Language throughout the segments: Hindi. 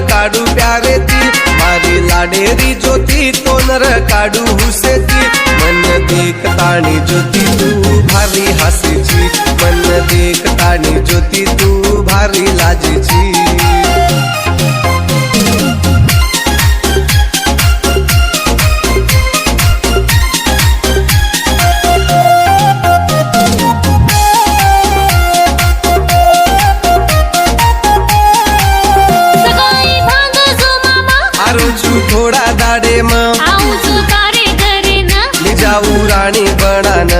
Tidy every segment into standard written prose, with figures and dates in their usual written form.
काढू प्यारे ती मारी लाडेरी ज्योती तोनर काढू हुसेती मन देखतानी ज्योती तू भारी हासेची मन देखतानी ज्योती तू भारी लाजेची थोडा दाडे मग आऊ तारे घरे ना मी जाऊ राणी बनान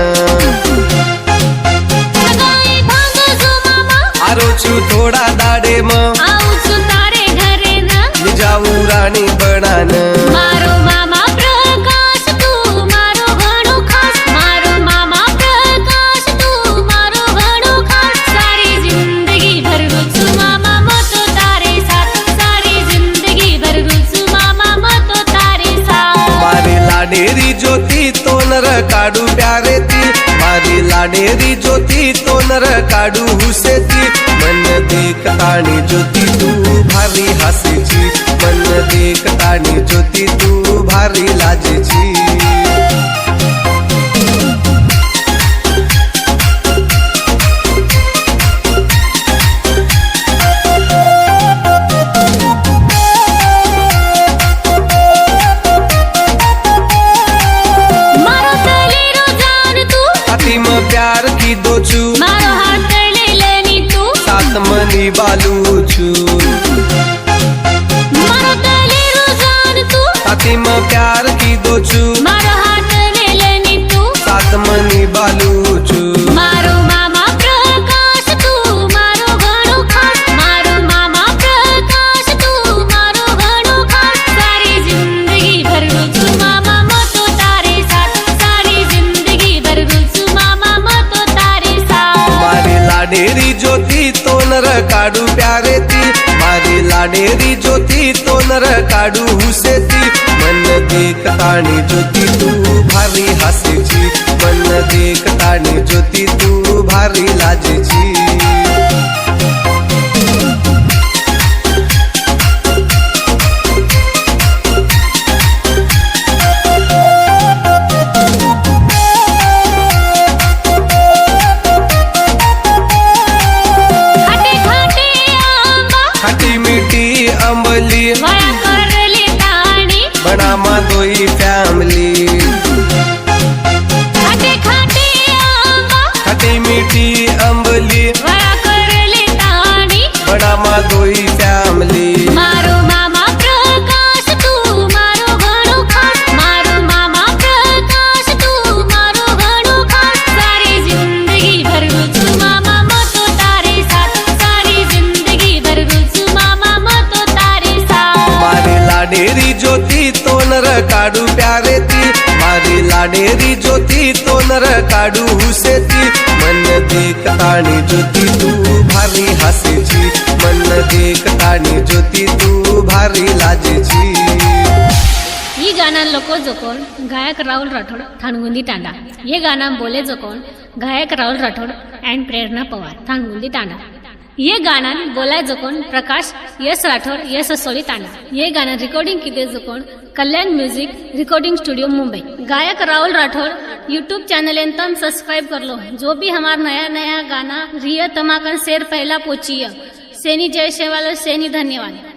सगाई भांग जो मामा आरोचू थोडा दाडे मग आऊ तारे घरे ना मी जाऊ राणी बनान मारो मामा प्रकाश तू मारो घणो खास मारो मामा प्रकाश तू मारो घणो खास सारी जिंदगी भर रुचू मामा मतो तारे साथ सारी जिंदगी भर रुचू मामा मतो तारे साथ मारी लाडेरी ज्योती तोनर काढू प्यारे ती मारी लाडेरी ज्योती तोनर काढू हुसेती मन देखतानी ज्योती तू भारी हासेची मन देखतानी ज्योती तू भारी लाजेची मारो तले रोजान तू अतिम प्यार की दोचू मारो हाथ ले लेनी तू सात मनी बालू छू मारो तले रोजान तू अतिम प्यार की दोचू मारो हाथ ले लेनी तू सात मनी बालू छू मारो मामा प्रकाश तू मारो घणो खास मारो मामा प्रकाश तू मारो घणो खास सारी जिंदगी भर रुचू मामा मतो तारे साथ सारी जिंदगी भर रुचू मामा मतो तारे साथ मारी लाडेरी ज्योती तोनर काढू प्यारे ती मारी लाडेरी ज्योती तोनर काढू हुसेती मन देखतानी ज्योती तू भारी हासेची मन देखतानी ज्योती तू भारी लाजेची खाटे खाटे आंबा खटी मिठी अंबली वया करली ताणी बना माधोई फॅमिली खाटे खाटे आंबा खटी मिठी अंबली वया करली ताणी बना माधोई फॅमिली मारो मामा प्रकाश तू मारो घणो खास मारो मामा प्रकाश तू मारो घणो खास सारी जिंदगी भर रुचू मामा मतो तारे साथ सारी जिंदगी भर रुचू मामा मतो तारे साथ मारी लाडेरी ज्योती तोनर काढू प्यारे ती मारी लाडेरी ज्योती तोनर काढू हुसेती मन देखतानी ज्योती तू भारी हासेची मन देखतानी ज्योती तू भारी लाजेची ये गाना लोको जोकोन गायक राहुल राठोड थानगुंदी टांडा ये गाना बोले जोकोन गायक राहुल राठोड एंड प्रेरणा पवार थानगुंदी टांडा ये गाना बोला जोकोन प्रकाश यस राठोड यस सोली टांडा ये गाना रिकॉर्डिंग किए जोकोन कल्याण म्यूजिक रिकॉर्डिंग स्टूडियो मुंबई गायक राहुल राठोड यूट्यूब चैनल तम सब्सक्राइब कर लो जो भी हमारा नया नया गाना रिय तमाकन शेर पहला पोचिए सेनी जय शेवाल सेनी धन्यवाद।